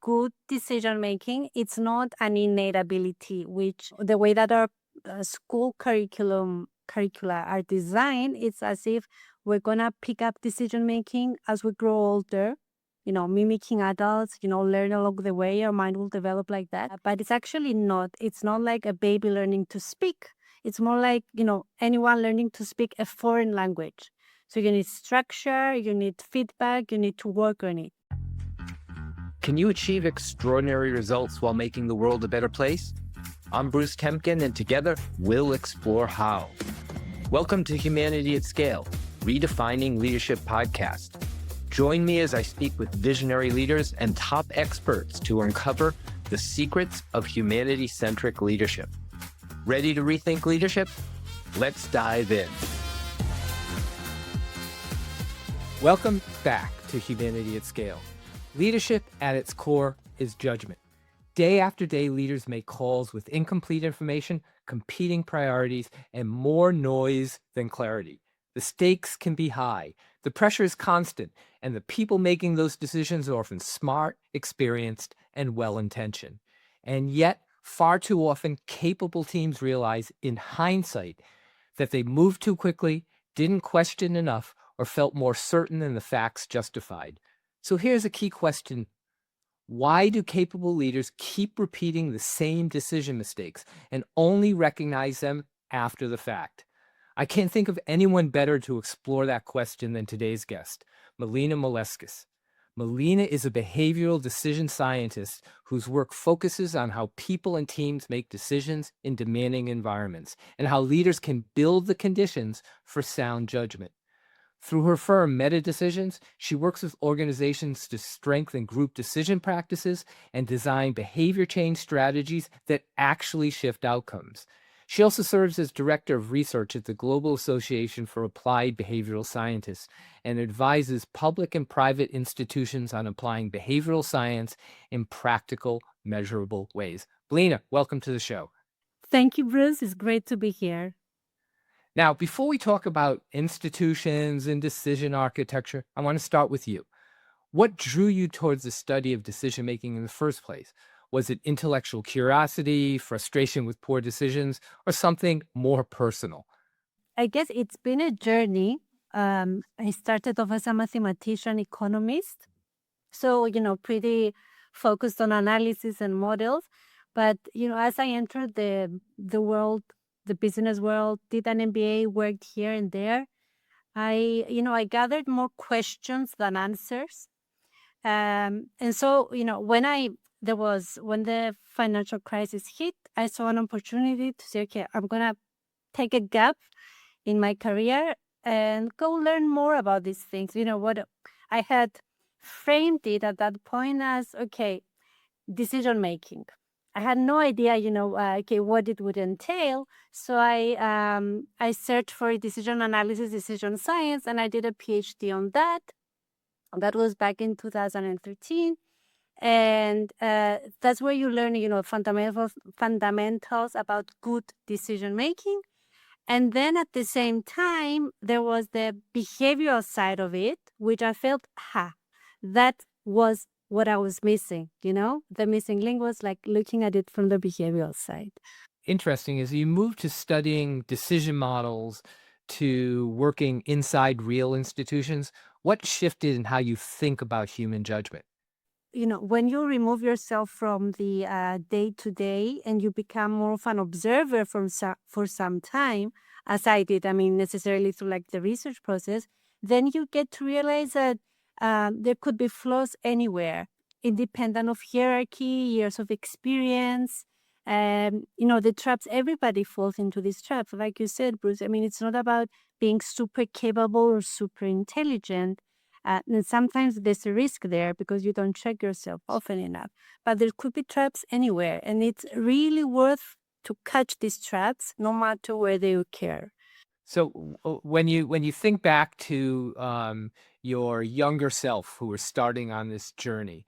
good decision making, it's not an innate ability, which the way that our school curricula are designed, it's as if we're gonna pick up decision making as we grow older, mimicking adults, learn along the way. Our mind will develop like that. But it's actually not. It's not like a baby learning to speak. It's more like, anyone learning to speak a foreign language. So you need structure, you need feedback, you need to work on it. Can you achieve extraordinary results while making the world a better place? I'm Bruce Temkin, and together we'll explore how. Welcome to Humanity at Scale, Redefining Leadership podcast. Join me as I speak with visionary leaders and top experts to uncover the secrets of humanity-centric leadership. Ready to rethink leadership? Let's dive in. Welcome back to Humanity at Scale. Leadership at its core is judgment. Day after day, leaders make calls with incomplete information, competing priorities, and more noise than clarity. The stakes can be high, the pressure is constant, and the people making those decisions are often smart, experienced, and well-intentioned. And yet, far too often, capable teams realize in hindsight that they moved too quickly, didn't question enough, or felt more certain than the facts justified. So here's a key question. Why do capable leaders keep repeating the same decision mistakes and only recognize them after the fact? I can't think of anyone better to explore that question than today's guest, Melina Moleskis. Melina is a behavioral decision scientist whose work focuses on how people and teams make decisions in demanding environments and how leaders can build the conditions for sound judgment. Through her firm, Meta Decisions, she works with organizations to strengthen group decision practices and design behavior change strategies that actually shift outcomes. She also serves as director of research at the Global Association for Applied Behavioral Scientists and advises public and private institutions on applying behavioral science in practical, measurable ways. Melina, welcome to the show. Thank you, Bruce. It's great to be here. Now, before we talk about institutions and decision architecture, I want to start with you. What drew you towards the study of decision-making in the first place? Was it intellectual curiosity, frustration with poor decisions, or something more personal? I guess it's been a journey. I started off as a mathematician, economist. So, pretty focused on analysis and models. But, as I entered the world, the business world, did an MBA, worked here and there, I gathered more questions than answers. And so, when the financial crisis hit, I saw an opportunity to say, okay, I'm going to take a gap in my career and go learn more about these things. What I had framed it at that point as, okay, decision making. I had no idea, what it would entail. So I searched for decision analysis, decision science, and I did a PhD on that. That was back in 2013. And that's where you learn, fundamentals about good decision making. And then at the same time, there was the behavioral side of it, which I felt, that was what I was missing, the missing link was like looking at it from the behavioral side. Interesting is you moved to studying decision models to working inside real institutions. What shifted in how you think about human judgment? When you remove yourself from the day-to-day and you become more of an observer for some time, as I did, necessarily through like the research process, then you get to realize that there could be flaws anywhere, independent of hierarchy, years of experience. The traps, everybody falls into these traps. Like you said, Bruce, it's not about being super capable or super intelligent. And sometimes there's a risk there because you don't check yourself often enough. But there could be traps anywhere. And it's really worth to catch these traps no matter where they occur. So when you think back to your younger self who was starting on this journey,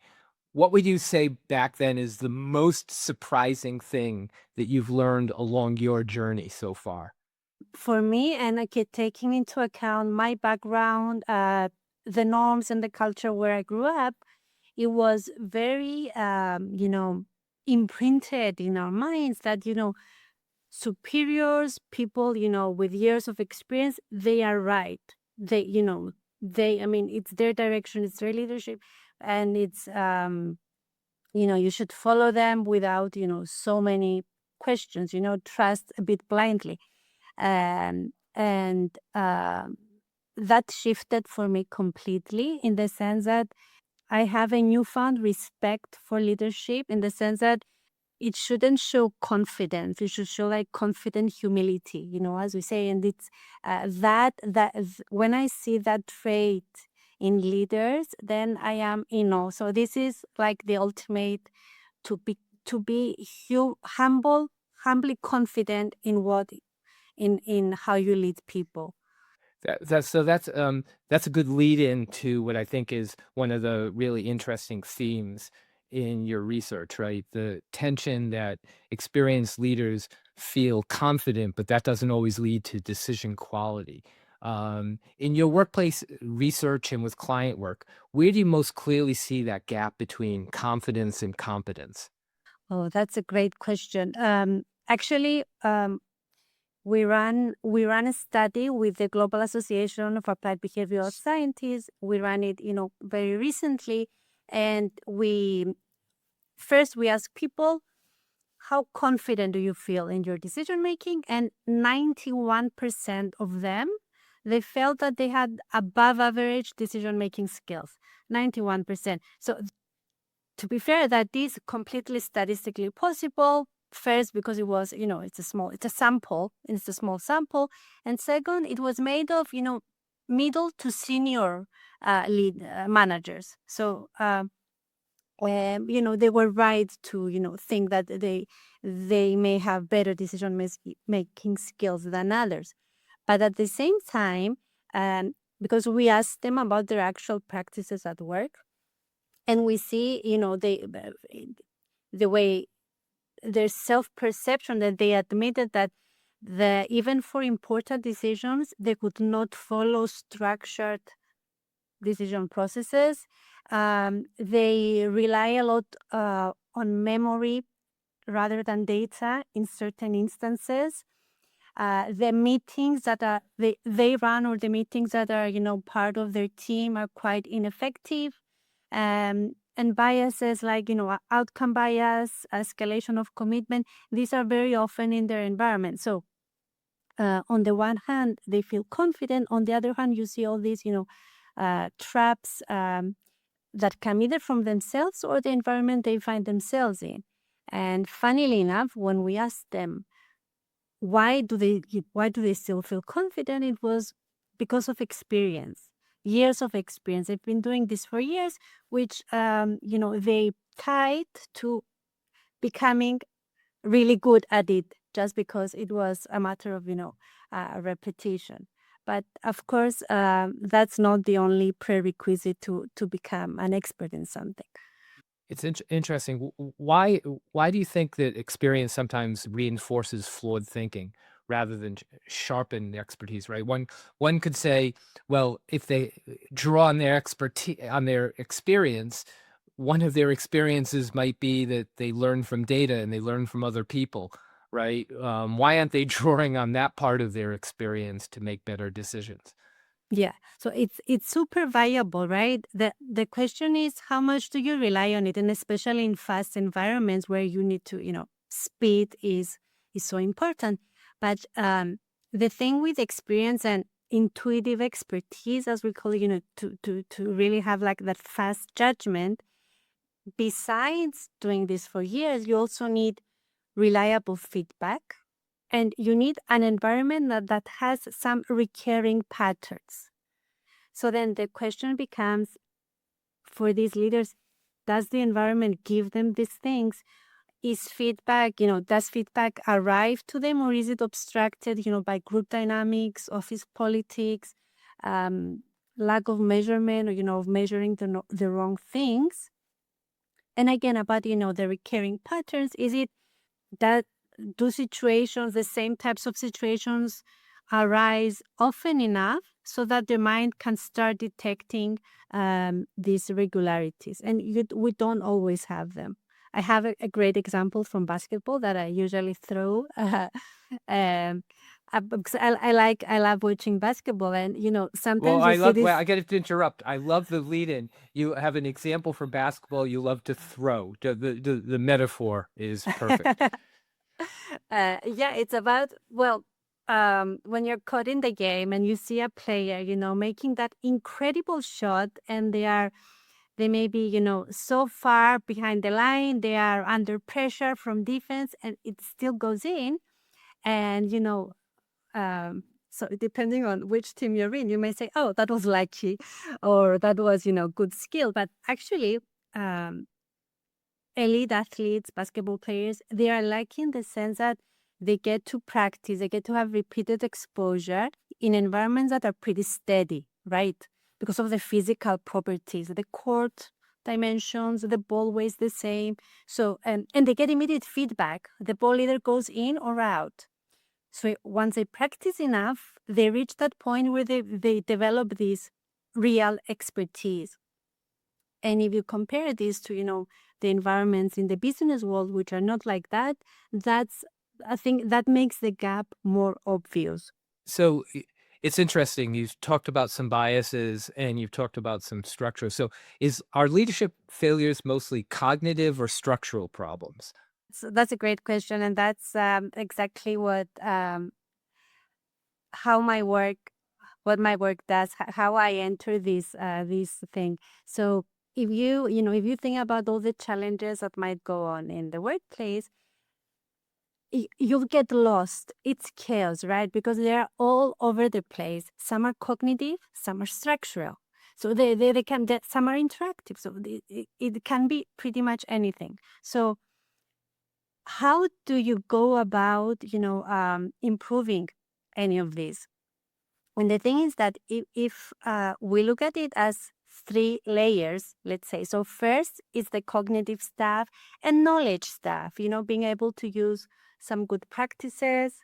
what would you say back then is the most surprising thing that you've learned along your journey so far? For me, and taking into account my background, the norms and the culture where I grew up, it was very, imprinted in our minds that, superiors, people, with years of experience, they are right. I mean, it's their direction, it's their leadership, and it's, you should follow them without, so many questions, trust a bit blindly. And that shifted for me completely, in the sense that I have a newfound respect for leadership, in the sense that it shouldn't show confidence. It should show like confident humility, as we say. And it's when I see that trait in leaders, then I am, so this is like the ultimate, to be humbly confident in how you lead people. That's a good lead in to what I think is one of the really interesting themes in your research, right? The tension that experienced leaders feel confident, but that doesn't always lead to decision quality. In your workplace research and with client work, where do you most clearly see that gap between confidence and competence? Oh, that's a great question. Actually, we ran a study with the Global Association of Applied Behavioral Scientists. We ran it, very recently, and we asked people, how confident do you feel in your decision making? And 91% of them, they felt that they had above average decision making skills. 91%. So to be fair, that is completely statistically possible. First, because it was, it's a sample, and it's a small sample. And second, it was made of, middle to senior lead managers. So, they were right to, think that they may have better decision making skills than others. But at the same time, because we asked them about their actual practices at work, and we see, the way their self-perception, that they admitted that even for important decisions, they could not follow structured decision processes. They rely a lot on memory rather than data in certain instances. The meetings that they run, or the meetings that are, part of their team, are quite ineffective. And biases like, outcome bias, escalation of commitment, these are very often in their environment. So on the one hand, they feel confident. On the other hand, you see all these, traps that come either from themselves or the environment they find themselves in. And funnily enough, when we asked them, why do they still feel confident, it was because of experience. Years of experience. They've been doing this for years, which they tied to becoming really good at it, just because it was a matter of repetition. But of course, that's not the only prerequisite to become an expert in something. It's interesting. Why do you think that experience sometimes reinforces flawed thinking rather than sharpen the expertise? Right. One could say, well, if they draw on their expertise, on their experience, one of their experiences might be that they learn from data and they learn from other people. Right. Why aren't they drawing on that part of their experience to make better decisions? Yeah, so it's super viable, right? The question is, how much do you rely on it, and especially in fast environments where you need to, speed is so important. But the thing with experience and intuitive expertise, as we call it, to really have like that fast judgment. Besides doing this for years, you also need reliable feedback. And you need an environment that has some recurring patterns. So then the question becomes, for these leaders, does the environment give them these things? Is feedback, does feedback arrive to them, or is it obstructed, by group dynamics, office politics, lack of measurement, or, of measuring the wrong things? And again, about, the recurring patterns, is it that do situations, the same types of situations, arise often enough so that the mind can start detecting these irregularities. And we don't always have them. I have a great example from basketball that I usually throw. Because I love watching basketball, and sometimes you see this. Well, I got to interrupt. I love the lead-in. You have an example for basketball you love to throw. The metaphor is perfect. Yeah, it's about, when you're caught in the game and you see a player, making that incredible shot, and they may be, so far behind the line, they are under pressure from defense, and it still goes in. And, so depending on which team you're in, you may say, oh, that was lucky, or that was, good skill. But actually, elite athletes, basketball players, they are lucky in the sense that they get to practice, they get to have repeated exposure in environments that are pretty steady, right? Because of the physical properties, the court dimensions, the ball weighs the same. So, and they get immediate feedback. The ball either goes in or out. So once they practice enough, they reach that point where they develop this real expertise. And if you compare this to, the environments in the business world, which are not like that, I think that makes the gap more obvious. So it's interesting. You've talked about some biases and you've talked about some structure. So are leadership failures mostly cognitive or structural problems? So that's a great question. And that's exactly what my work does, how I enter this thing. So if you think about all the challenges that might go on in the workplace, you'll get lost. It's chaos, right? Because they're all over the place. Some are cognitive, some are structural. So they can some are interactive. So it can be pretty much anything. So how do you go about improving any of these? And the thing is that if we look at it as 3 layers, let's say, so first is the cognitive stuff and knowledge stuff, being able to use some good practices.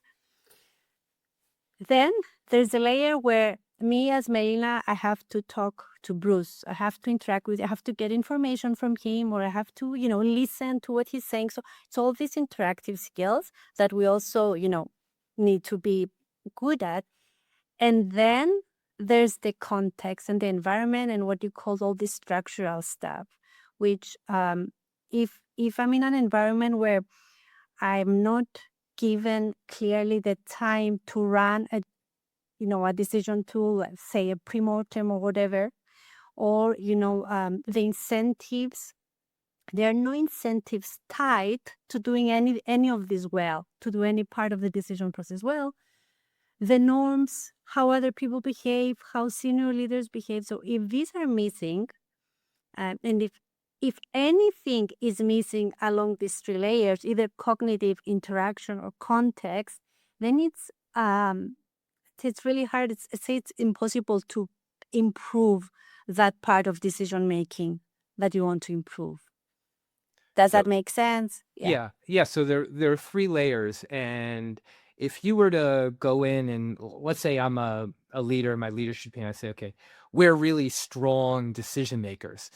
Then there's a layer where me as Melina, I have to talk to Bruce. I have to interact with, I have to get information from him, or I have to, listen to what he's saying. So it's all these interactive skills that we also, need to be good at. And then there's the context and the environment and what you call all this structural stuff, which if I'm in an environment where I'm not given clearly the time to run a decision tool, let's say a Premortem or whatever, or the incentives, there are no incentives tied to doing any of this well, to do any part of the decision process well. The norms, how other people behave, how senior leaders behave. So if these are missing, and if anything is missing along these 3 layers, either cognitive, interaction, or context, then it's really hard. It's impossible to improve that part of decision making that you want to improve. Does that make sense? Yeah. So there are 3 layers, and if you were to go in and let's say I'm a leader in my leadership team, I say, okay, we're really strong decision makers.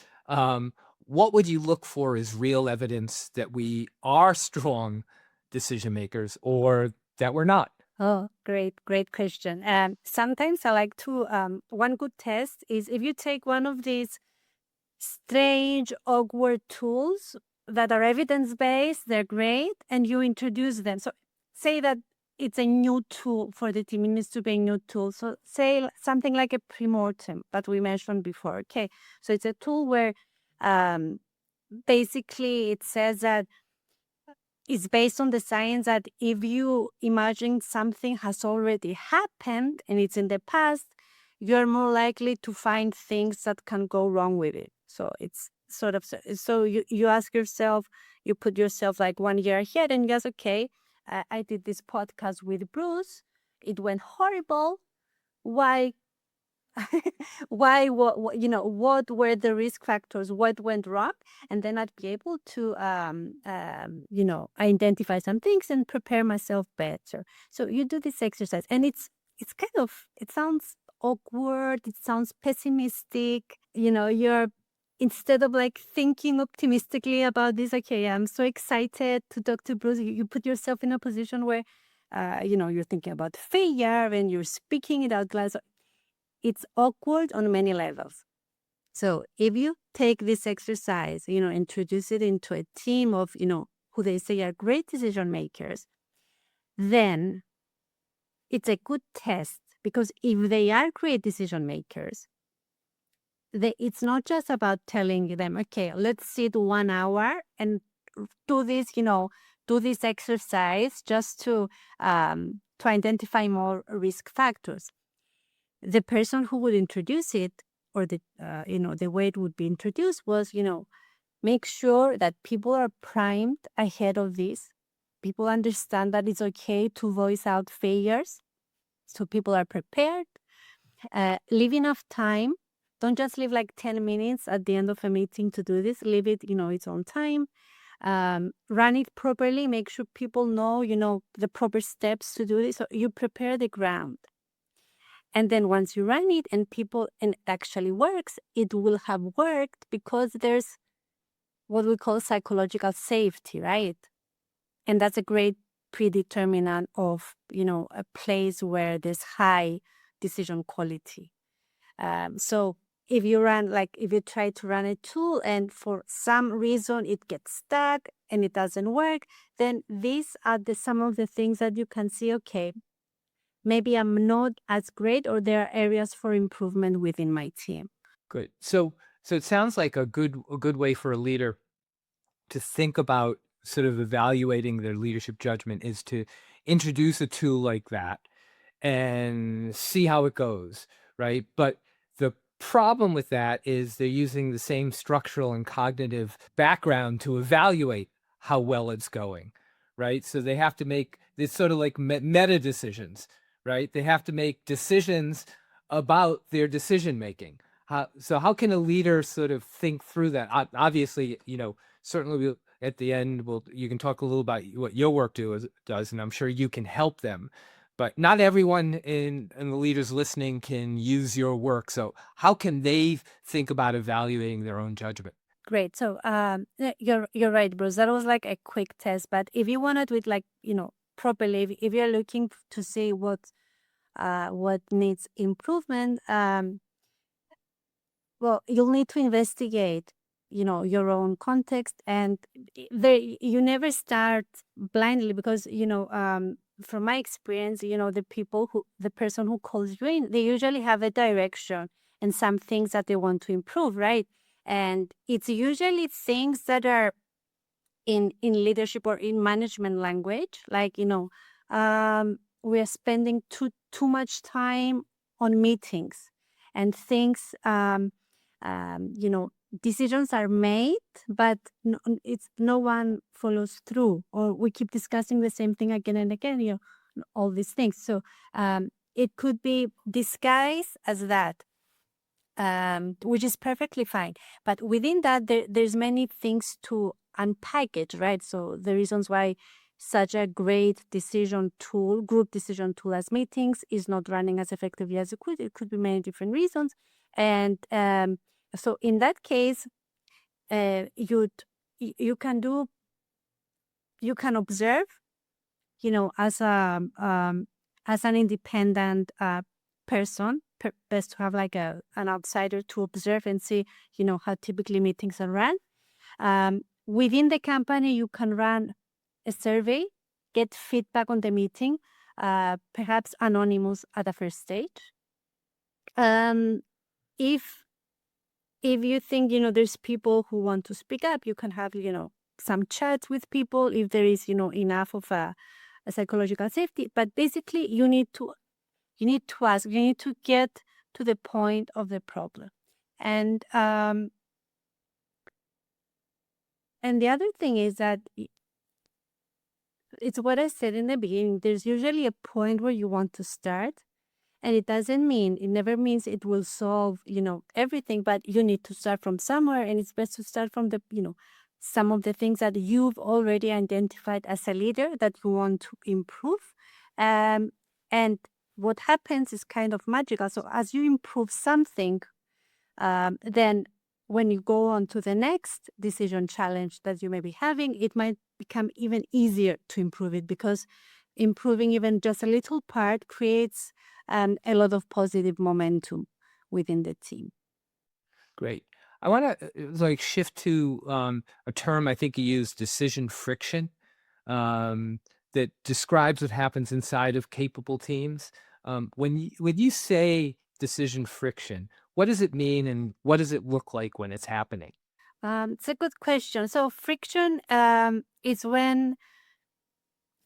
What would you look for as real evidence that we are strong decision makers or that we're not? Oh, great question. Sometimes I like to, one good test is if you take one of these strange, awkward tools that are evidence-based, they're great, and you introduce them. So say that it's a new tool for the team. It needs to be a new tool. So say something like a Premortem that we mentioned before. Okay, so it's a tool where basically it says that it's based on the science that if you imagine something has already happened and it's in the past, you're more likely to find things that can go wrong with it. So it's sort of, so you ask yourself, you put yourself like 1 year ahead and you ask, okay, I did this podcast with Bruce. It went horrible. Why? Why? What were the risk factors? What went wrong? And then I'd be able to, identify some things and prepare myself better. So you do this exercise, and it's it sounds awkward, it sounds pessimistic. You're, instead of like thinking optimistically about this, okay, I'm so excited to talk to Bruce, you put yourself in a position where, you're thinking about failure and you're speaking it out loud. So it's awkward on many levels. So if you take this exercise, introduce it into a team of, who they say are great decision makers, then it's a good test, because if they are great decision makers, it's not just about telling them, okay, let's sit 1 hour and do this, do this exercise just to identify more risk factors. The person who would introduce it, or the way it would be introduced was, make sure that people are primed ahead of this. People understand that it's okay to voice out failures. So people are prepared. Leave enough time. Don't just leave like 10 minutes at the end of a meeting to do this. Leave it, its own time. Run it properly. Make sure people know, the proper steps to do this. So you prepare the ground. And then once you run it and it actually works, it will have worked because there's what we call psychological safety, right? And that's a great predeterminant of, a place where there's high decision quality. So if you try to run a tool and for some reason it gets stuck and it doesn't work, then these are some of the things that you can see, okay, maybe I'm not as great, or there are areas for improvement within my team. Good. So it sounds like a good way for a leader to think about sort of evaluating their leadership judgment is to introduce a tool like that and see how it goes, right? But the problem with that is they're using the same structural and cognitive background to evaluate how well it's going, right? So they have to make, it's sort of like meta decisions, right? They have to make decisions about their decision making. So how can a leader sort of think through that? Obviously, certainly at the end, you can talk a little about what your work does, and I'm sure you can help them. But not everyone in the leaders listening can use your work. So how can they think about evaluating their own judgment? Great. So you're right, Bruce. That was like a quick test. But if you want to do it like, properly, if you're looking to see what needs improvement, well, you'll need to investigate, your own context, and you never start blindly, because, from my experience, the person who calls you in, they usually have a direction and some things that they want to improve, right? And it's usually things that are in leadership or in management language, like, we're spending too much time on meetings and things, decisions are made, but no one follows through, or we keep discussing the same thing again and again, all these things. So it could be disguised as that, which is perfectly fine. But within that, there's many things to unpackage, right? So the reasons why such a great group decision tool as meetings is not running as effectively as it could be many different reasons. And so in that case, you can observe, as an independent person. Best to have like an outsider to observe and see, how typically meetings are run. Within the company, you can run a survey, get feedback on the meeting, perhaps anonymous at the first stage. If you think, there's people who want to speak up, you can have, some chats with people if there is, enough of a psychological safety. But basically, you need to ask, you need to get to the point of the problem. And the other thing is that it's what I said in the beginning. There's usually a point where you want to start, and it never means it will solve, everything, but you need to start from somewhere, and it's best to start from some of the things that you've already identified as a leader that you want to improve. And what happens is kind of magical. So as you improve something, then when you go on to the next decision challenge that you may be having, it might become even easier to improve it, because improving even just a little part creates a lot of positive momentum within the team. Great. I want to shift to a term I think you used, decision friction, that describes what happens inside of capable teams. When you say decision friction, what does it mean, and what does it look like when it's happening? It's a good question. So friction is when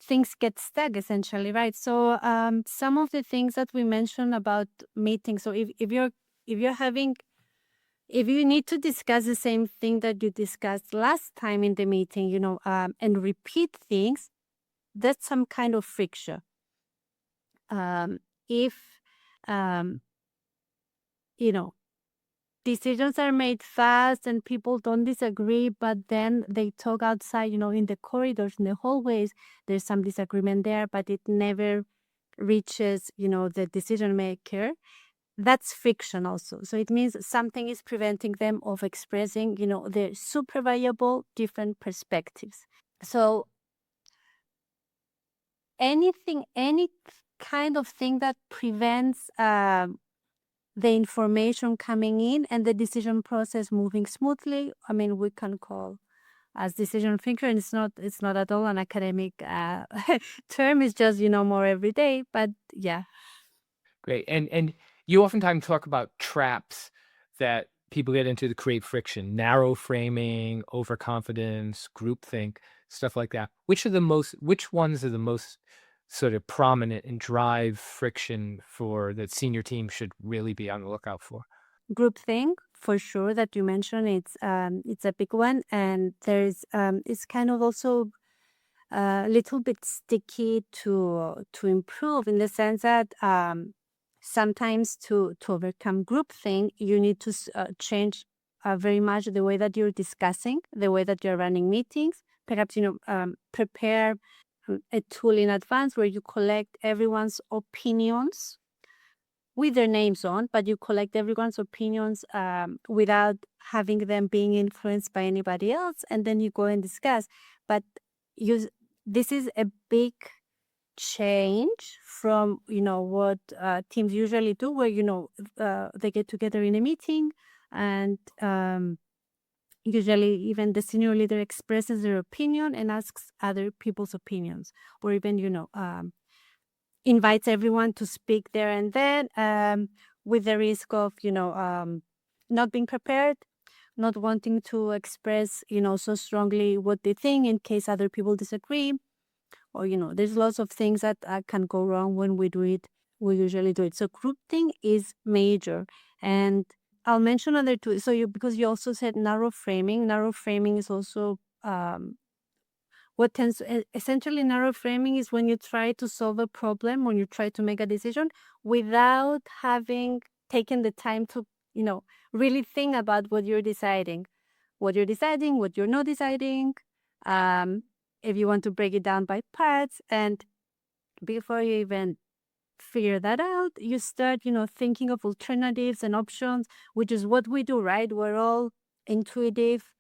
things get stuck, essentially, right? So some of the things that we mentioned about meetings. So if you need to discuss the same thing that you discussed last time in the meeting, and repeat things, that's some kind of friction. If decisions are made fast and people don't disagree, but then they talk outside, in the corridors, in the hallways, there's some disagreement there, but it never reaches, the decision maker. That's friction also. So it means something is preventing them of expressing, their super valuable different perspectives. So any kind of thing that prevents the information coming in and the decision process moving smoothly, we can call as decision friction. It's not at all an academic term. It's just, more everyday, but yeah. Great. And you oftentimes talk about traps that people get into to create friction: narrow framing, overconfidence, groupthink, stuff like that. Which ones are the most sort of prominent and drive friction for that senior team should really be on the lookout for? Groupthink, for sure, that you mentioned, it's a big one, and there's it's kind of also a little bit sticky to improve, in the sense that sometimes to overcome groupthink, you need to change very much the way that you're discussing, the way that you're running meetings. Perhaps prepare a tool in advance where you collect everyone's opinions with their names on, but you collect everyone's opinions without having them being influenced by anybody else, and then you go and discuss. But this is a big change from what teams usually do, where they get together in a meeting, and usually even the senior leader expresses their opinion and asks other people's opinions, or even invites everyone to speak there and then, with the risk of not being prepared, not wanting to express so strongly what they think in case other people disagree, or there's lots of things that can go wrong when we do it. We usually do it. So groupthink is major, and I'll mention other two. So because you also said narrow framing. Narrow framing is also what tends essentially narrow framing is when you try to solve a problem, when you try to make a decision without having taken the time to really think about what you're deciding, what you're not deciding. If you want to break it down by parts, and before you even figure that out, you start thinking of alternatives and options, which is what we do, right? We're all intuitive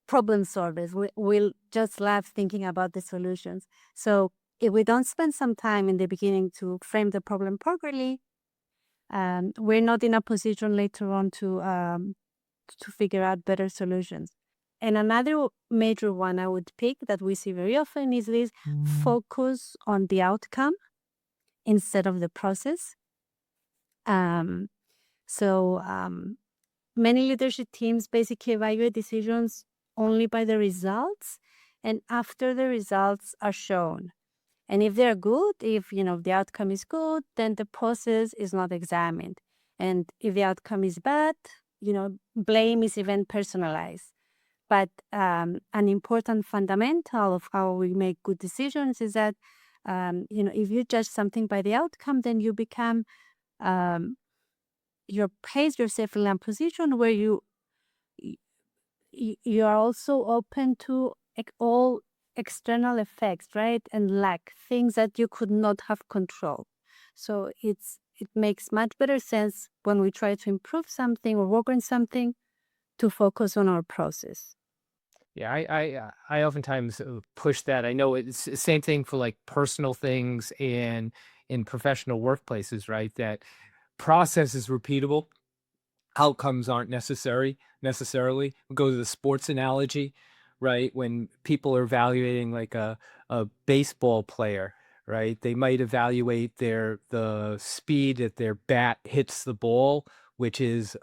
problem solvers. We'll just love thinking about the solutions. So if we don't spend some time in the beginning to frame the problem properly, we're not in a position later on to figure out better solutions. And another major one I would pick that we see very often is this focus on the outcome instead of the process. Many leadership teams basically evaluate decisions only by the results, and after the results are shown. And if they're good, if the outcome is good, then the process is not examined. And if the outcome is bad, blame is even personalized. But an important fundamental of how we make good decisions is that if you judge something by the outcome, then you become you place yourself in a position where you are also open to all external effects, right? And lack things that you could not have control. So it makes much better sense when we try to improve something or work on something to focus on our process. Yeah, I oftentimes push that. I know it's the same thing for like personal things and in professional workplaces, right? That process is repeatable. Outcomes aren't necessarily. We go to the sports analogy, right? When people are evaluating like a baseball player, right? They might evaluate the speed that their bat hits the ball, which is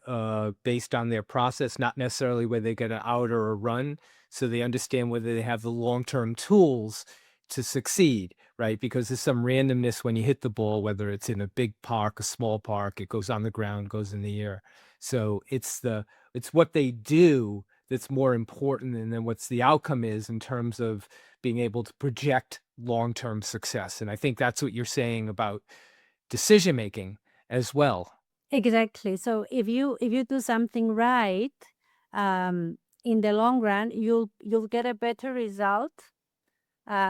based on their process, not necessarily whether they get an out or a run. So they understand whether they have the long-term tools to succeed, right? Because there's some randomness when you hit the ball, whether it's in a big park, a small park, it goes on the ground, goes in the air. So it's what they do that's more important than what's the outcome is in terms of being able to project long-term success. And I think that's what you're saying about decision making as well. Exactly. So if you do something right, in the long run, you'll get a better result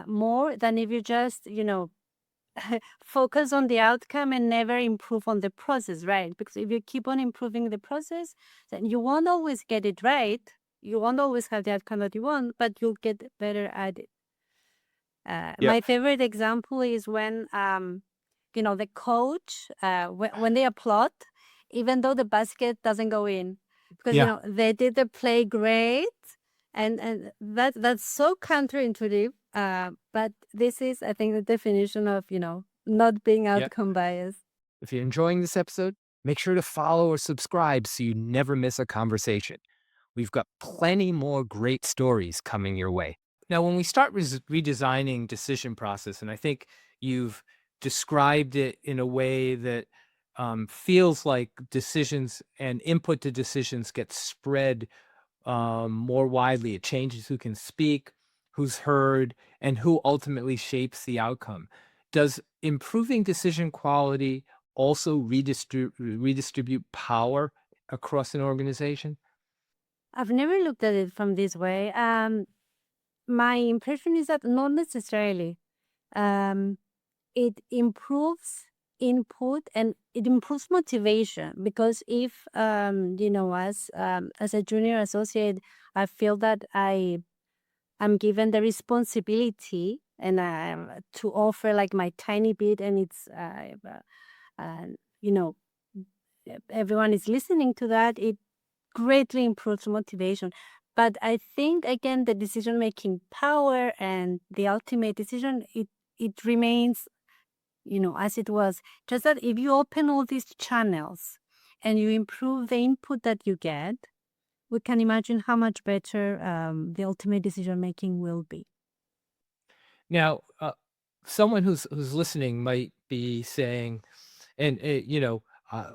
more than if you just focus on the outcome and never improve on the process, right? Because if you keep on improving the process, then you won't always get it right. You won't always have the outcome that you want, but you'll get better at it. My favorite example is when the coach when they applaud, even though the basket doesn't go in, because they did the play great, and that's so counterintuitive. But this is, I think, the definition of not being outcome biased. If you're enjoying this episode, make sure to follow or subscribe so you never miss a conversation. We've got plenty more great stories coming your way. Now, when we start redesigning decision process, and I think you've described it in a way that feels like decisions and input to decisions get spread more widely. It changes who can speak, who's heard, and who ultimately shapes the outcome. Does improving decision quality also redistribute power across an organization? I've never looked at it from this way. My impression is that not necessarily. It improves input and it improves motivation, because if as a junior associate, I feel that I'm given the responsibility and to offer like my tiny bit, and it's everyone is listening to that, it greatly improves motivation. But I think, again, the decision-making power and the ultimate decision, it remains, as it was. Just that if you open all these channels and you improve the input that you get, we can imagine how much better the ultimate decision-making will be. Now, someone who's listening might be saying, and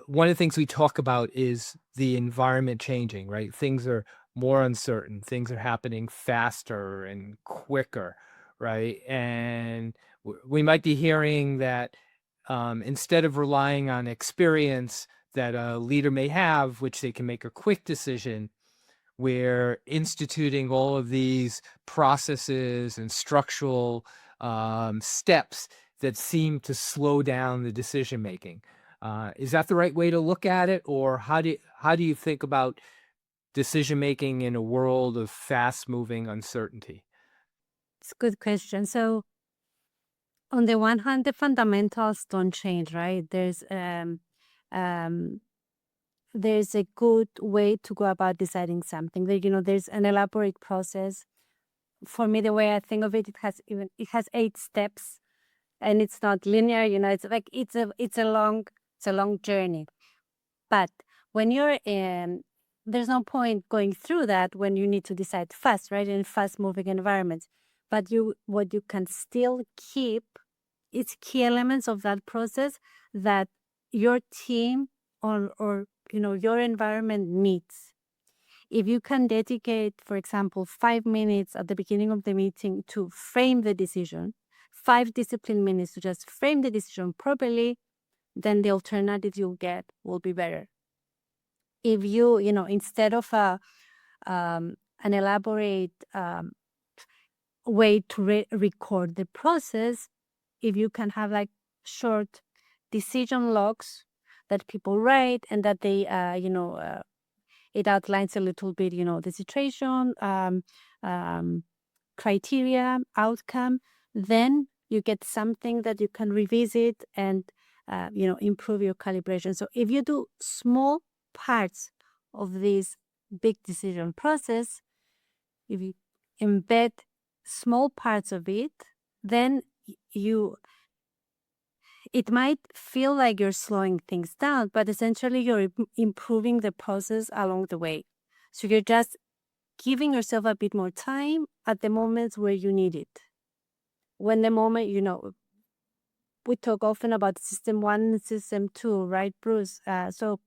one of the things we talk about is the environment changing, right? Things are more uncertain. Things are happening faster and quicker, right? And we might be hearing that instead of relying on experience that a leader may have, which they can make a quick decision, we're instituting all of these processes and structural steps that seem to slow down the decision making. Is that the right way to look at it, or how do you think about decision making in a world of fast moving uncertainty? It's a good question. So, on the one hand, the fundamentals don't change, right? There's a good way to go about deciding something. There's an elaborate process. For me, the way I think of it, it has 8 steps, and it's not linear. It's like it's a long journey. But when you're in, there's no point going through that when you need to decide fast, right? In fast moving environments. But what you can still keep is key elements of that process that your team or your environment needs. If you can dedicate, for example, 5 minutes at the beginning of the meeting to frame the decision, 5 discipline minutes to just frame the decision properly, then the alternatives you'll get will be better. If you instead of an elaborate way to record the process, if you can have like short decision logs that people write, and that they, it outlines a little bit, the situation, criteria, outcome. Then you get something that you can revisit and, improve your calibration. So if you do small parts of this big decision process, if you embed small parts of it, then it might feel like you're slowing things down, but essentially you're improving the process along the way. So you're just giving yourself a bit more time at the moments where you need it. When the moment, we talk often about system 1 and system 2, right, Bruce? So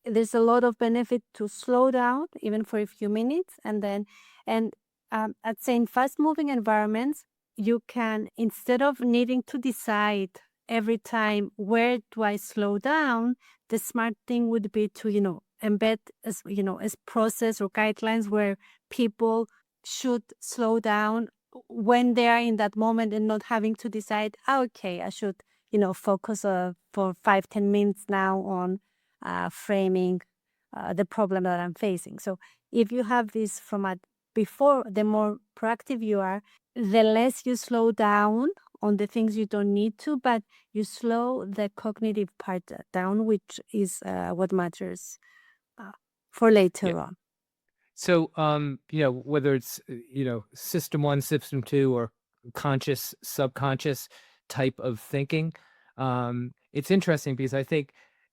there's a lot of benefit to slow down even for a few minutes, I'd say in fast-moving environments, you can, instead of needing to decide every time where do I slow down, the smart thing would be to embed as process or guidelines where people should slow down when they are in that moment, and not having to decide, okay, I should focus for 5-10 minutes now on framing the problem that I'm facing. So if you have this from before, the more proactive you are, the less you slow down on the things you don't need to, but you slow the cognitive part down, which is what matters for later on. So, whether it's, system 1, system 2, or conscious, subconscious type of thinking, it's interesting because I think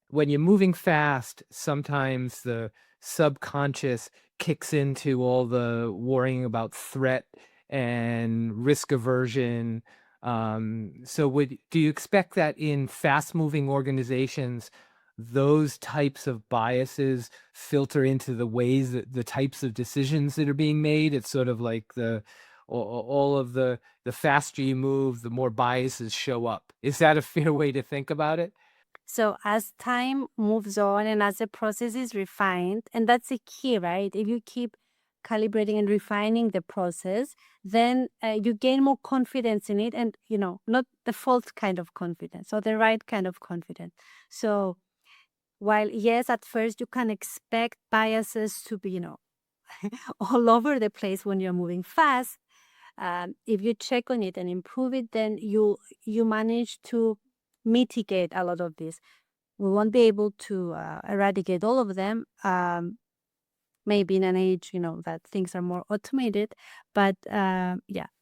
when you're moving fast, sometimes the subconscious kicks into all the worrying about threat and risk aversion. So do you expect that in fast-moving organizations, those types of biases filter into the ways that the types of decisions that are being made? It's sort of like all of the faster you move, the more biases show up. Is that a fair way to think about it? So as time moves on and as the process is refined, and that's the key, right? If you keep calibrating and refining the process, then you gain more confidence in it, and not the false kind of confidence, or the right kind of confidence. So while yes, at first you can expect biases to be all over the place when you're moving fast, if you check on it and improve it, then you manage to mitigate a lot of this. We won't be able to eradicate all of them, maybe in an age that things are more automated, but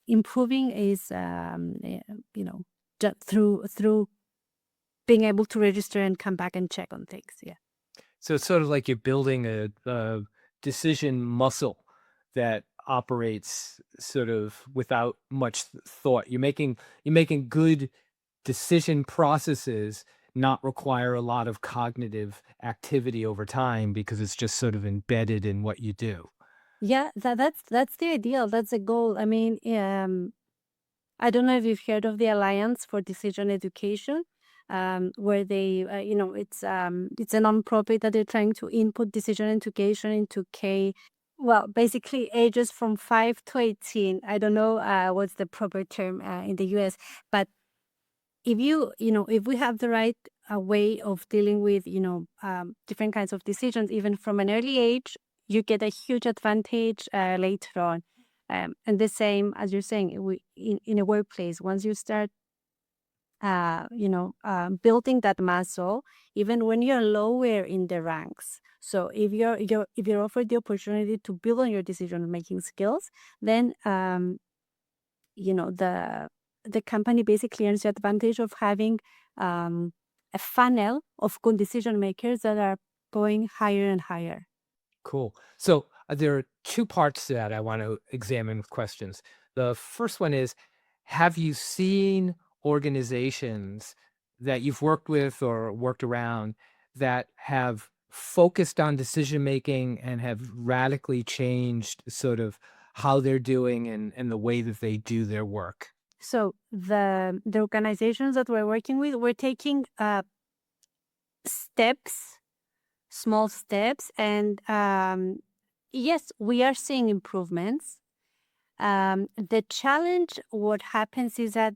improving is just through being able to register and come back and check on things. So it's sort of like you're building a decision muscle that operates sort of without much thought. You're making good decision processes not require a lot of cognitive activity over time because it's just sort of embedded in what you do. Yeah, that's the ideal. That's the goal. I mean, I don't know if you've heard of the Alliance for Decision Education, where they, it's a nonprofit that they're trying to input decision education into basically ages from 5 to 18. I don't know what's the proper term in the US, but if if we have the right way of dealing with, different kinds of decisions, even from an early age, you get a huge advantage later on. And the same as you're saying, in a workplace, once you start, building that muscle, even when you're lower in the ranks. So if you're offered the opportunity to build on your decision-making skills, then, the company basically earns the advantage of having a funnel of good decision makers that are going higher and higher. Cool. So there are two parts to that I want to examine with questions. The first one is, have you seen organizations that you've worked with or worked around that have focused on decision making and have radically changed sort of how they're doing and the way that they do their work? So the organizations that we're working with, we're taking small steps, and yes, we are seeing improvements. The challenge, what happens is that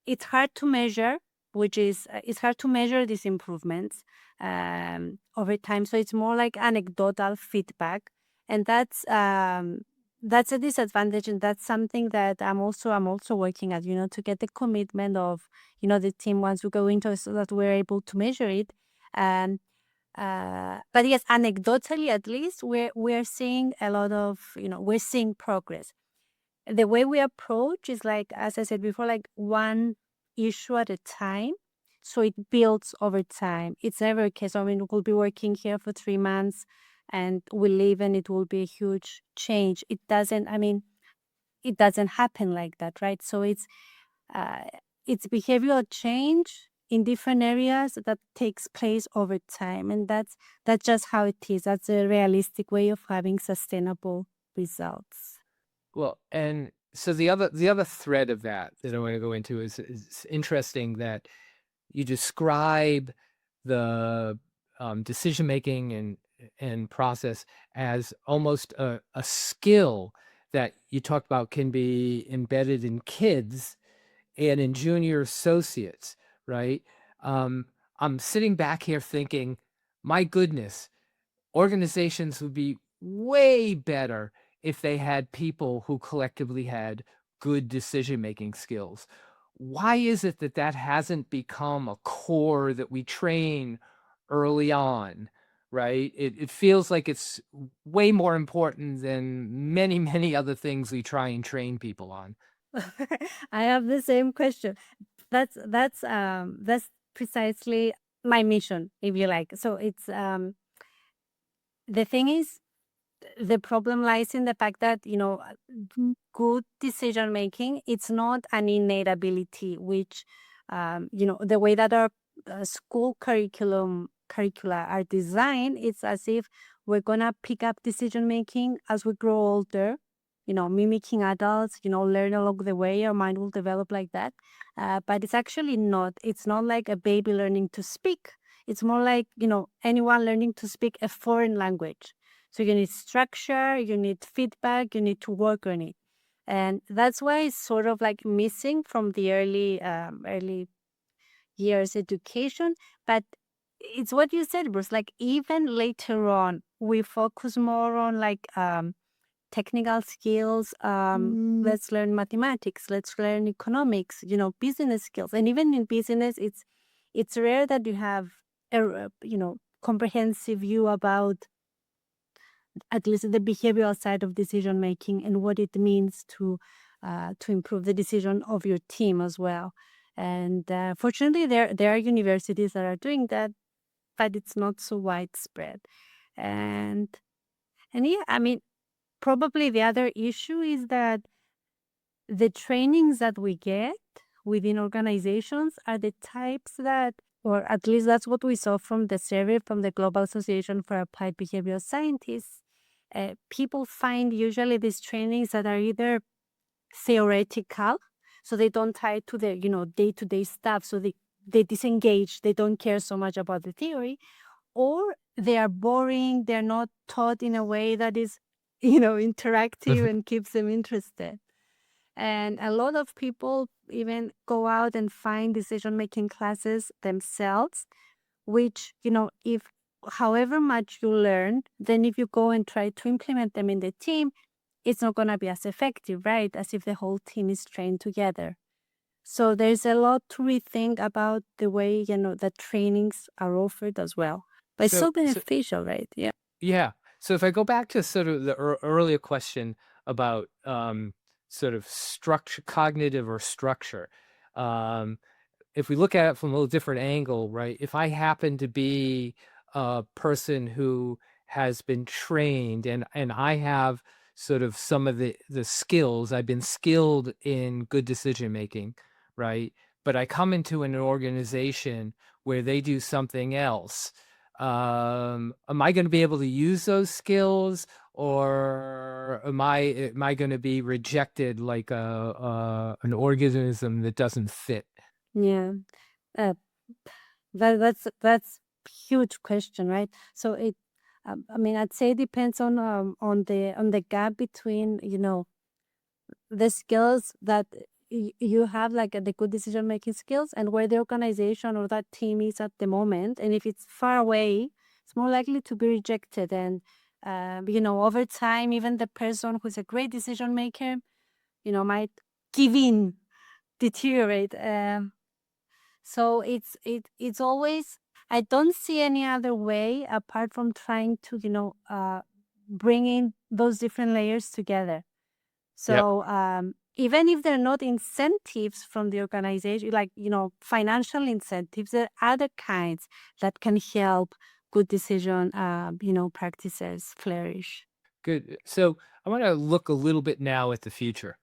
it's hard to measure, it's hard to measure these improvements over time. So it's more like anecdotal feedback, and that's a disadvantage, and that's something that I'm also working at, to get the commitment of the team once we go into it, so that we're able to measure it. But yes, anecdotally at least, we're seeing a lot of we're seeing progress. The way we approach is like, as I said before, like one issue at a time. So it builds over time. It's never a case, we'll be working here for 3 months and we leave and it will be a huge change. It doesn't happen like that, right? So it's behavioral change in different areas that takes place over time. And that's just how it is. That's a realistic way of having sustainable results. Well, and so the other thread of that I want to go into is interesting that you describe the decision making and process as almost a skill that you talked about can be embedded in kids and in junior associates, right? I'm sitting back here thinking, my goodness, organizations would be way better if they had people who collectively had good decision-making skills. Why is it that hasn't become a core that we train early on, right? It feels like it's way more important than many, many other things we try and train people on. I have the same question. That's precisely my mission, if you like. So it's the thing is, the problem lies in the fact that good decision making, it's not an innate ability, which the way that our school curricula are designed, it's as if we're gonna pick up decision making as we grow older, mimicking adults, learn along the way. Our mind will develop like that, but it's actually not. It's not like a baby learning to speak. It's more like anyone learning to speak a foreign language. So you need structure, you need feedback, you need to work on it. And that's why it's sort of like missing from the early years education. But it's what you said, Bruce, like even later on, we focus more on like technical skills. Let's learn mathematics, let's learn economics, business skills. And even in business, it's rare that you have a comprehensive view about at least the behavioral side of decision making and what it means to improve the decision of your team as well. And fortunately, there are universities that are doing that, but it's not so widespread. And yeah, probably the other issue is that the trainings that we get within organizations are the types that, or at least that's what we saw from the survey from the Global Association for Applied Behavioral Scientists. People find usually these trainings that are either theoretical, so they don't tie to the day-to-day stuff, so they disengage, they don't care so much about the theory, or they are boring, they're not taught in a way that is interactive and keeps them interested. And a lot of people even go out and find decision-making classes themselves, which if however much you learn, then if you go and try to implement them in the team, it's not going to be as effective, right? As if the whole team is trained together. So there's a lot to rethink about the way, the trainings are offered as well. But it's so beneficial, right? Yeah. Yeah. So if I go back to sort of the earlier question about sort of structure, cognitive or structure, if we look at it from a little different angle, right? If I happen to be a person who has been trained and I have sort of some of the skills, I've been skilled in good decision making, right? But I come into an organization where they do something else. Am I going to be able to use those skills, or am I going to be rejected like an organism that doesn't fit? Yeah, that's huge question, right? So it, I'd say it depends on the gap between the skills that you have like the good decision making skills and where the organization or that team is at the moment. And if it's far away, it's more likely to be rejected. And over time, even the person who's a great decision maker, might give in, deteriorate. So it's always, I don't see any other way apart from trying to bring in those different layers together. So even if they're not incentives from the organization, like financial incentives, there are other kinds that can help good decision practices flourish. Good. So I want to look a little bit now at the future.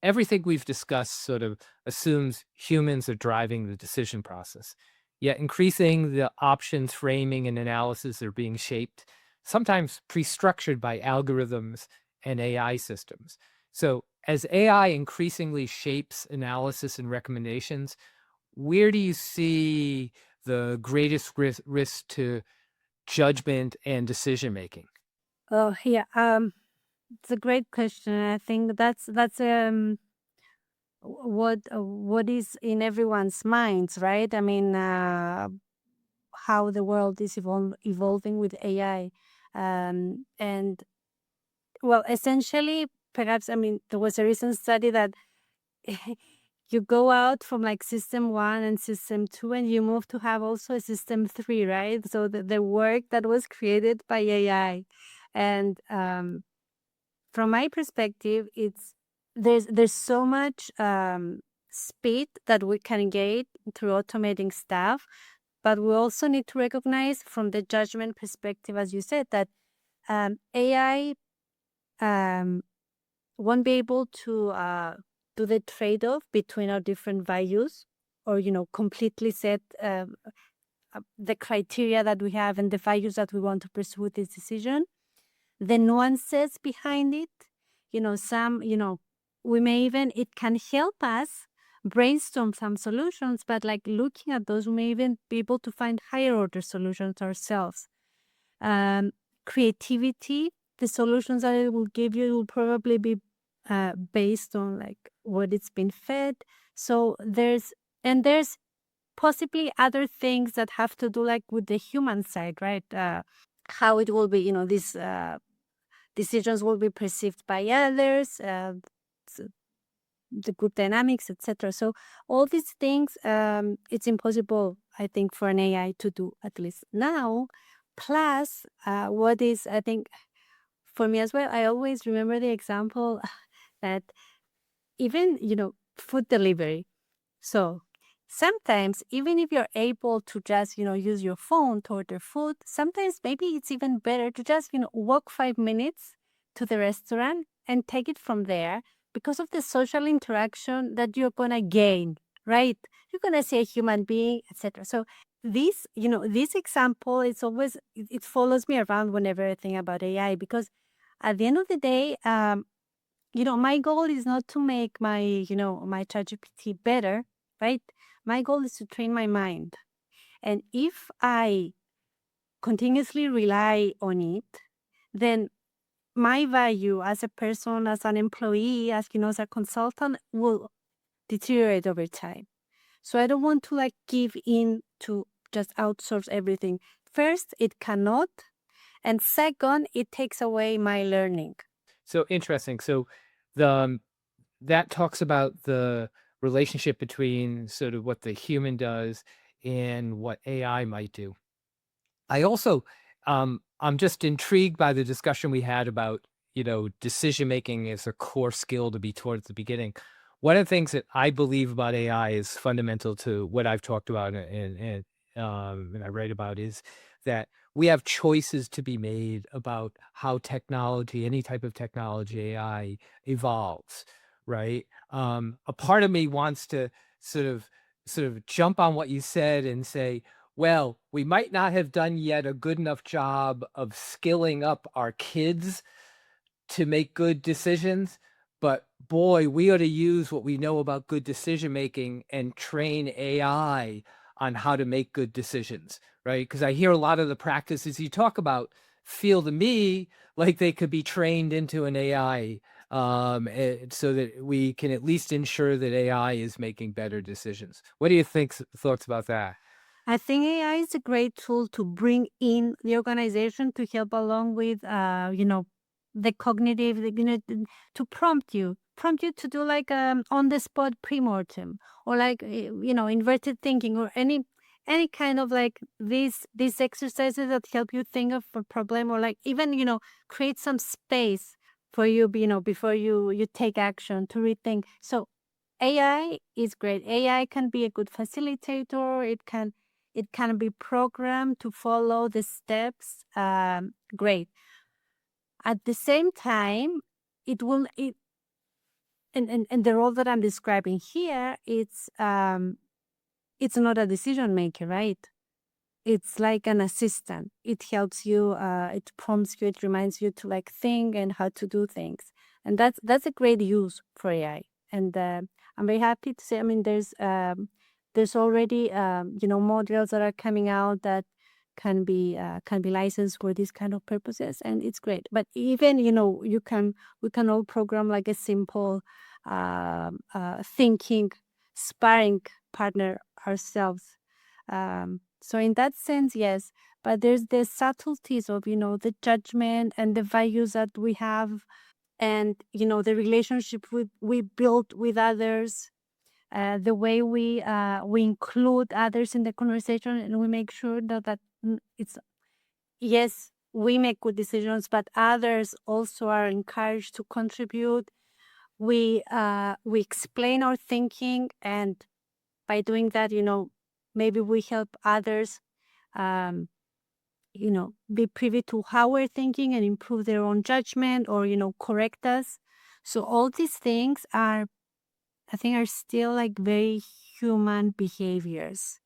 Everything we've discussed sort of assumes humans are driving the decision process. Yet increasing the options framing and analysis are being shaped, sometimes pre-structured by algorithms and AI systems. So as AI increasingly shapes analysis and recommendations, where do you see the greatest risk to judgment and decision making? Oh yeah, it's a great question. I think that's what is in everyone's minds, right? I mean, how the world is evolving with AI, and well, essentially, perhaps, I mean, there was a recent study that you go out from like system 1 and system 2 and you move to have also a system 3, right? So the work that was created by AI. And from my perspective, there's so much speed that we can get through automating stuff, but we also need to recognize from the judgment perspective, as you said, that AI won't be able to do the trade-off between our different values, or completely set the criteria that we have and the values that we want to pursue with this decision. The nuances behind it, we may even, it can help us brainstorm some solutions, but like looking at those, we may even be able to find higher order solutions ourselves. Creativity, the solutions that it will give you will probably be based on like what it's been fed. So there's possibly other things that have to do like with the human side, right? How it will be, these decisions will be perceived by others, the group dynamics, etc. So all these things, it's impossible, I think, for an AI to do, at least now. Plus, what is, I think, for me as well, I always remember the example that even, food delivery. So sometimes, even if you're able to just, use your phone to order food, sometimes maybe it's even better to just, walk 5 minutes to the restaurant and take it from there, because of the social interaction that you're going to gain, right? You're going to see a human being, etc. So this example, it's always, it follows me around whenever I think about AI, because at the end of the day, my goal is not to make my, my ChatGPT better, right? My goal is to train my mind. And if I continuously rely on it, then my value as a person, as an employee, as a consultant, will deteriorate over time. So I don't want to like give in to just outsource everything. First, it cannot. And second, it takes away my learning. So interesting. So that talks about the relationship between sort of what the human does and what AI might do. I also, I'm just intrigued by the discussion we had about, decision making as a core skill to be towards the beginning. One of the things that I believe about AI is fundamental to what I've talked about and I write about, is that we have choices to be made about how technology, any type of technology, AI, evolves, right? A part of me wants to sort of jump on what you said and say, well, we might not have done yet a good enough job of skilling up our kids to make good decisions, but boy, we ought to use what we know about good decision making and train AI on how to make good decisions, right? Because I hear a lot of the practices you talk about feel to me like they could be trained into an AI so that we can at least ensure that AI is making better decisions. What do you think, thoughts about that? I think AI is a great tool to bring in the organization to help along with, the cognitive, to prompt you to do like on the spot premortem, or like inverted thinking, or any kind of like these exercises that help you think of a problem, or like even create some space for you, before you take action to rethink. So AI is great. AI can be a good facilitator. It can be programmed to follow the steps. Great. At the same time, it will and the role that I'm describing here, it's not a decision maker, right? It's like an assistant. It helps you. It prompts you. It reminds you to like think and how to do things. And that's a great use for AI. And I'm very happy to say, I mean, there's already models that are coming out that can be licensed for these kind of purposes, and it's great. But even we can all program like a simple thinking sparring partner ourselves. So in that sense, yes. But there's the subtleties of the judgment and the values that we have, and the relationship we build with others, the way we include others in the conversation, and we make sure that it's, yes, we make good decisions, but others also are encouraged to contribute. We explain our thinking, and by doing that, maybe we help others be privy to how we're thinking and improve their own judgment, or correct us. So all these things are, I think, are still like very human behaviors,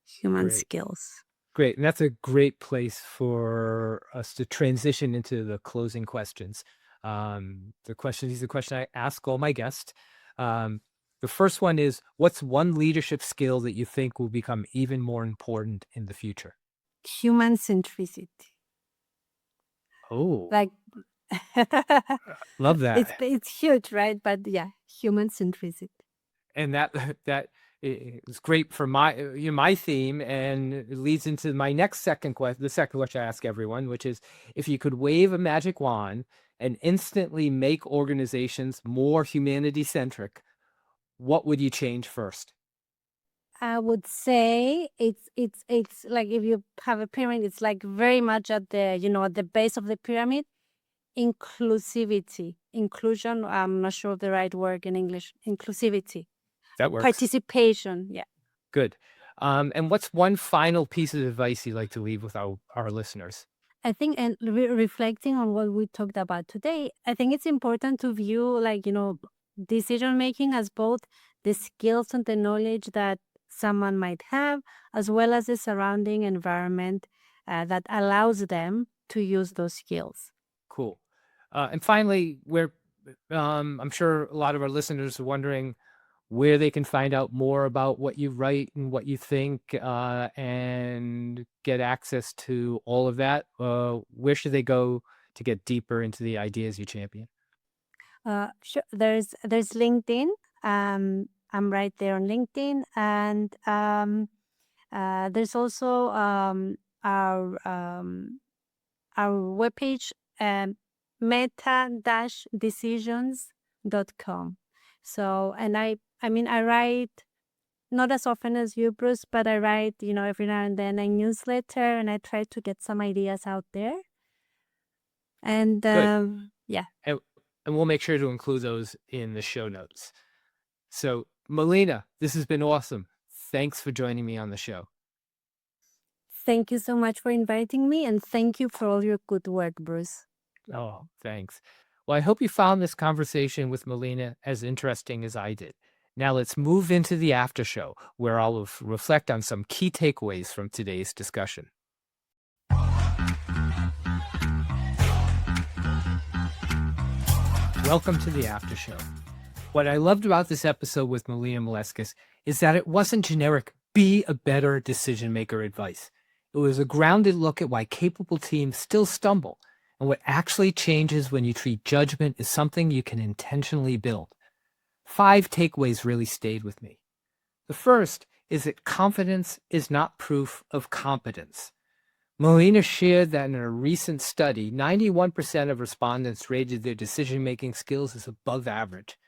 human Great. skills. Great. And that's a great place for us to transition into the closing questions. These are the question I ask all my guests. The first one is, what's one leadership skill that you think will become even more important in the future? Human-centricity. Oh, Like, love that. It's huge, right? But yeah, human-centricity. And that is great for my theme, and it leads into my the second question I ask everyone, which is, if you could wave a magic wand and instantly make organizations more humanity-centric, what would you change first? I would say it's like, if you have a pyramid, it's like very much at the at the base of the pyramid. Inclusivity, inclusion. I'm not sure of the right word in English. Inclusivity. That works. Participation. Yeah. Good. And what's one final piece of advice you'd like to leave with our listeners? I think, and reflecting on what we talked about today, I think it's important to view like decision making as both the skills and the knowledge that someone might have, as well as the surrounding environment that allows them to use those skills. Cool. And finally, I'm sure a lot of our listeners are wondering where they can find out more about what you write and what you think, and get access to all of that. Where should they go to get deeper into the ideas you champion? Sure. There's LinkedIn. I'm right there on LinkedIn, and there's also our webpage, meta-decisions.com. So, and I write not as often as you, Bruce, but I write every now and then a newsletter, and I try to get some ideas out there. And yeah. And we'll make sure to include those in the show notes. So, Melina, this has been awesome. Thanks for joining me on the show. Thank you so much for inviting me, and thank you for all your good work, Bruce. Oh, thanks. Well, I hope you found this conversation with Melina as interesting as I did. Now let's move into the after show, where I'll reflect on some key takeaways from today's discussion. Welcome to the after show. What I loved about this episode with Melina Moleskis is that it wasn't generic, be a better decision maker advice. It was a grounded look at why capable teams still stumble, And what actually changes when you treat judgment is something you can intentionally build. 5 takeaways really stayed with me. The first is that confidence is not proof of competence. Melina shared that in a recent study, 91% of respondents rated their decision-making skills as above average.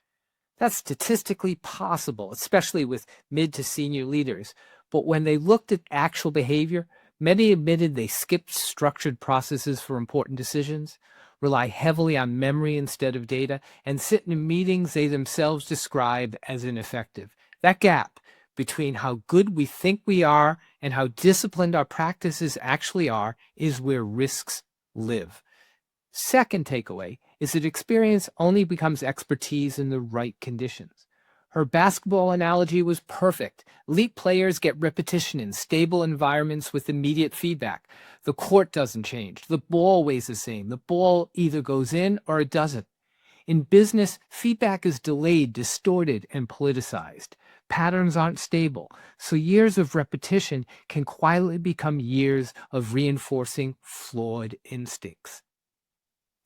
That's statistically possible, especially with mid to senior leaders. But when they looked at actual behavior, many admitted they skipped structured processes for important decisions, rely heavily on memory instead of data, and sit in meetings they themselves describe as ineffective. That gap between how good we think we are and how disciplined our practices actually are is where risks live. Second takeaway is that experience only becomes expertise in the right conditions. Her basketball analogy was perfect. Elite players get repetition in stable environments with immediate feedback. The court doesn't change. The ball weighs the same. The ball either goes in or it doesn't. In business, feedback is delayed, distorted, and politicized. Patterns aren't stable, so years of repetition can quietly become years of reinforcing flawed instincts.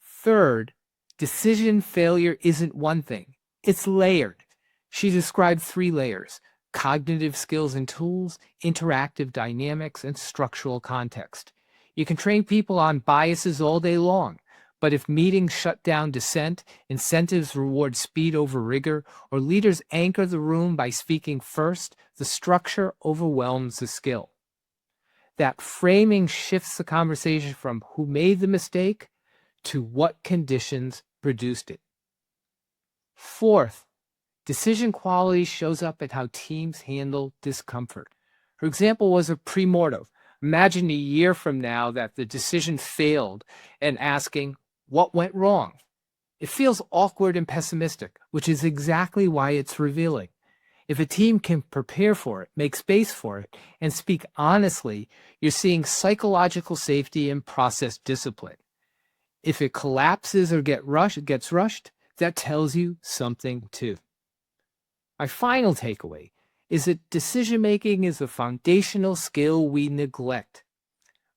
Third, decision failure isn't one thing. It's layered. She described 3 layers: cognitive skills and tools, interactive dynamics, and structural context. You can train people on biases all day long, but if meetings shut down dissent, incentives reward speed over rigor, or leaders anchor the room by speaking first, the structure overwhelms the skill. That framing shifts the conversation from who made the mistake to what conditions produced it. Fourth, decision quality shows up at how teams handle discomfort. Her example was a premortem. Imagine a year from now that the decision failed and asking, what went wrong? It feels awkward and pessimistic, which is exactly why it's revealing. If a team can prepare for it, make space for it, and speak honestly, you're seeing psychological safety and process discipline. If it collapses or gets rushed, that tells you something too. My final takeaway is that decision-making is a foundational skill we neglect.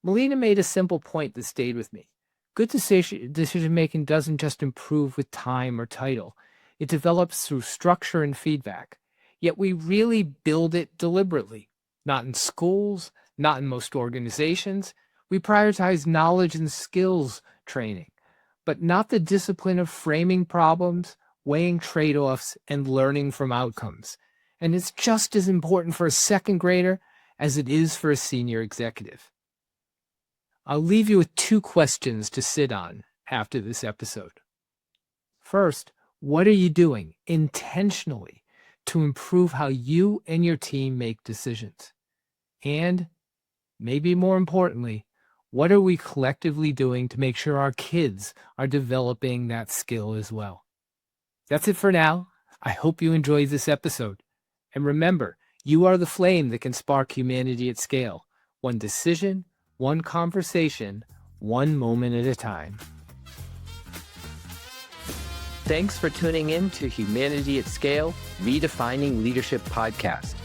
Melina made a simple point that stayed with me. Good decision-making doesn't just improve with time or title. It develops through structure and feedback. Yet we really build it deliberately. Not in schools, not in most organizations. We prioritize knowledge and skills training, but not the discipline of framing problems, weighing trade-offs, and learning from outcomes. And it's just as important for a second grader as it is for a senior executive. I'll leave you with 2 questions to sit on after this episode. First, what are you doing intentionally to improve how you and your team make decisions? And, maybe more importantly, what are we collectively doing to make sure our kids are developing that skill as well? That's it for now. I hope you enjoyed this episode. And remember, you are the flame that can spark humanity at scale. One decision, one conversation, one moment at a time. Thanks for tuning in to Humanity at Scale, Redefining Leadership podcast.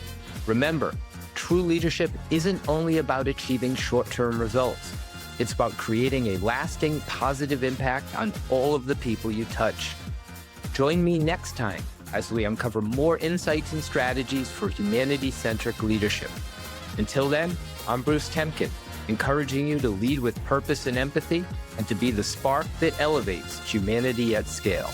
Remember, true leadership isn't only about achieving short-term results. It's about creating a lasting, positive impact on all of the people you touch. Join me next time as we uncover more insights and strategies for humanity-centric leadership. Until then, I'm Bruce Temkin, encouraging you to lead with purpose and empathy and to be the spark that elevates humanity at scale.